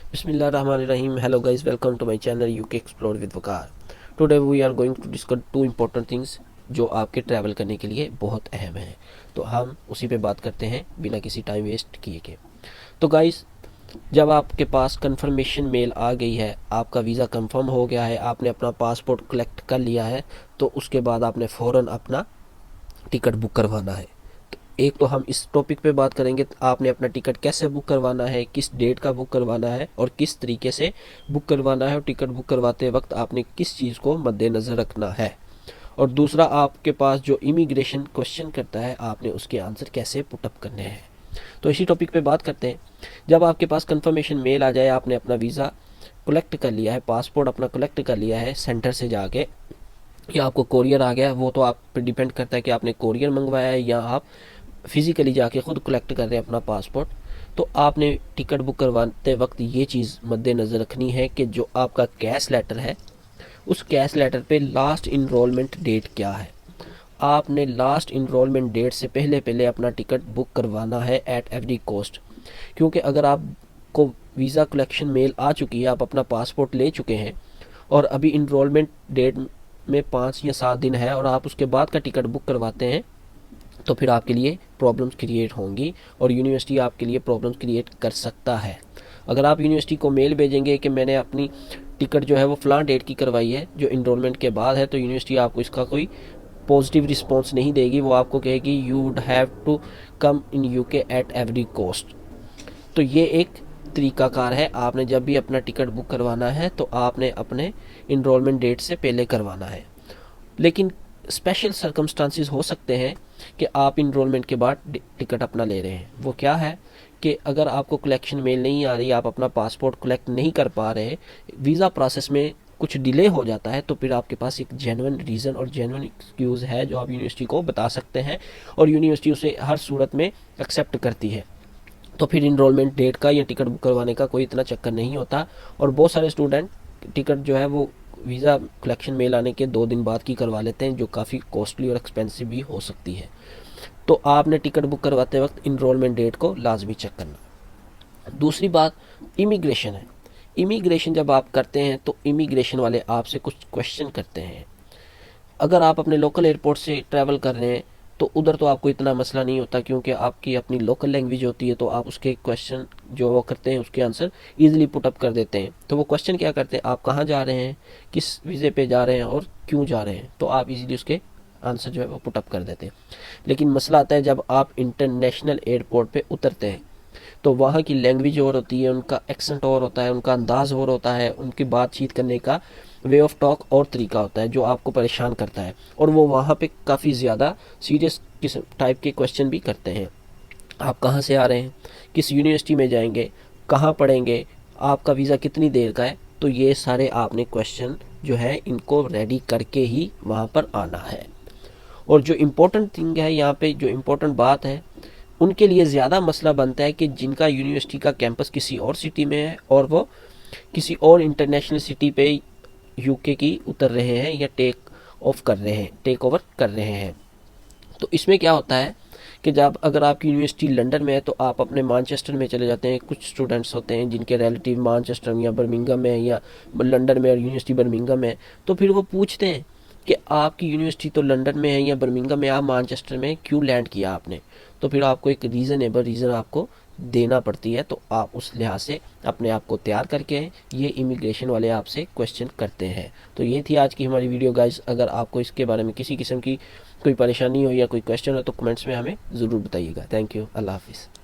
Bismillahirrahmanirrahim. Hello guys, welcome to my channel UK Explore with Waqar. Today we are going to discuss two important things जो आपके travel करने के लिए बहुत अहम है। तो हम उसी पे बात करते हैं बिना किसी टाइम वेस्ट किए के। तो गाइस, जब आपके पास कंफर्मेशन मेल आ गई है, आपका वीज़ा कंफर्म हो गया है, आपने अपना पासपोर्ट कलेक्ट कर लिया है, तो उसके बाद आपने फ़ौरन अपना टिकट बुक करवाना है। एक तो हम इस टॉपिक पे बात करेंगे आपने अपना टिकट कैसे बुक करवाना है, किस डेट का बुक करवाना है और किस तरीके से बुक करवाना है, और टिकट बुक करवाते वक्त आपने किस चीज़ को मद्देनज़र रखना है। और दूसरा, आपके पास जो इमिग्रेशन क्वेश्चन करता है आपने उसके आंसर कैसे पुटअप करने हैं। तो इसी टॉपिक पे बात करते हैं। जब आपके पास कंफर्मेशन मेल आ जाए, आपने अपना वीज़ा कलेक्ट कर लिया है, पासपोर्ट अपना कलेक्ट कर लिया है सेंटर से जाके, या आपको कोरियर आ गया, वो तो आप पर डिपेंड करता है कि आपने कोरियर मंगवाया है या आप फिज़िकली जाके ख़ुद कलेक्ट कर रहे हैं अपना पासपोर्ट। तो आपने टिकट बुक करवाते वक्त ये चीज़ मद्देनज़र रखनी है कि जो आपका कैश लेटर है, उस कैश लेटर पे लास्ट इनरोलमेंट डेट क्या है। आपने लास्ट इनरोलमेंट डेट से पहले पहले अपना टिकट बुक करवाना है एट एवरी कॉस्ट। क्योंकि अगर आपको वीज़ा कलेक्शन मेल आ चुकी है, आप अपना पासपोर्ट ले चुके हैं और अभी इनरोलमेंट डेट में 5 या 7 दिन है और आप उसके बाद का टिकट बुक करवाते हैं, तो फिर आपके लिए प्रॉब्लम्स क्रिएट होंगी और यूनिवर्सिटी आपके लिए प्रॉब्लम्स क्रिएट कर सकता है। अगर आप यूनिवर्सिटी को मेल भेजेंगे कि मैंने अपनी टिकट जो है वो फ़लाँ डेट की करवाई है जो इनरोलमेंट के बाद है, तो यूनिवर्सिटी आपको इसका कोई पॉजिटिव रिस्पॉन्स नहीं देगी। वो आपको कहेगी you would have to come in UK at every cost. तो ये एक तरीकाकार है, आपने जब भी अपना टिकट बुक करवाना है तो आपने अपने इनरोलमेंट डेट से पहले करवाना है। लेकिन स्पेशल सर्कमस्टांसिस हो सकते हैं कि आप इनरोलमेंट के बाद टिकट अपना ले रहे हैं। वो क्या है कि अगर आपको कलेक्शन मेल नहीं आ रही, आप अपना पासपोर्ट कलेक्ट नहीं कर पा रहे, वीज़ा प्रोसेस में कुछ डिले हो जाता है, तो फिर आपके पास एक जेन्युइन रीज़न और जेन्युइन एक्सक्यूज़ है जो आप यूनिवर्सिटी को बता सकते हैं और यूनिवर्सिटी उसे हर सूरत में एक्सेप्ट करती है। तो फिर इनरोलमेंट डेट का या टिकट बुक करवाने का कोई इतना चक्कर नहीं होता। और बहुत सारे स्टूडेंट टिकट जो है वो वीज़ा कलेक्शन मेल आने के 2 दिन बाद की करवा लेते हैं, जो काफ़ी कॉस्टली और एक्सपेंसिव भी हो सकती है। तो आपने टिकट बुक करवाते वक्त इनरोलमेंट डेट को लाजमी चेक करना। दूसरी बात इमिग्रेशन है। इमिग्रेशन जब आप करते हैं तो इमिग्रेशन वाले आपसे कुछ क्वेश्चन करते हैं। अगर आप अपने लोकल एयरपोर्ट से ट्रैवल कर रहे हैं तो उधर तो आपको इतना मसला नहीं होता, क्योंकि आपकी अपनी लोकल लैंग्वेज होती है, तो आप उसके क्वेश्चन जो वो करते हैं उसके आंसर ईजिली पुटअप कर देते हैं। तो वो क्वेश्चन क्या करते हैं, आप कहाँ जा रहे हैं, किस वीज़े पे जा रहे हैं और क्यों जा रहे हैं, तो आप इजीली उसके आंसर जो है वो पुटअप कर देते हैं। लेकिन मसला आता है जब आप इंटरनेशनल एयरपोर्ट पर उतरते हैं, तो वहाँ की लैंग्वेज और होती है, उनका एक्सेंट और होता है, उनका अंदाज़ और होता है, उनकी बातचीत करने का वे ऑफ टॉक और तरीका होता है जो आपको परेशान करता है। और वो वहाँ पे काफ़ी ज़्यादा सीरियस किस्म टाइप के क्वेश्चन भी करते हैं। आप कहाँ से आ रहे हैं, किस यूनिवर्सिटी में जाएंगे, कहाँ पढ़ेंगे, आपका वीज़ा कितनी देर का है। तो ये सारे आपने क्वेश्चन जो है इनको रेडी करके ही वहाँ पर आना है। और जो इम्पोर्टेंट थिंग है यहाँ पे, जो इम्पोर्टेंट बात है, उनके लिए ज़्यादा मसला बनता है कि जिनका यूनिवर्सिटी का कैंपस किसी और सिटी में है और वो किसी और इंटरनेशनल सिटी पे यूके की उतर रहे हैं या टेक ओवर कर रहे हैं। तो इसमें क्या होता है कि जब अगर आपकी यूनिवर्सिटी लंदन में है तो आप अपने मानचेस्टर में चले जाते हैं। कुछ स्टूडेंट्स होते हैं जिनके रिलेटिव मानचेस्टर या बर्मिंघम में या लंदन में और यूनिवर्सिटी बर्मिंघम में, तो फिर वो पूछते हैं कि आपकी यूनिवर्सिटी तो लंदन में है या बर्मिंघम में, आप मानचेस्टर में क्यों लैंड किया आपने। तो फिर आपको एक रीज़नेबल रीज़न आपको देना पड़ती है। तो आप उस लिहाज से अपने आप को तैयार करके ये इमिग्रेशन वाले आपसे क्वेश्चन करते हैं। तो ये थी आज की हमारी वीडियो गाइस। अगर आपको इसके बारे में किसी किस्म की कोई परेशानी हो या कोई क्वेश्चन हो तो कमेंट्स में हमें ज़रूर बताइएगा। Thank you. अल्लाह हाफिज़।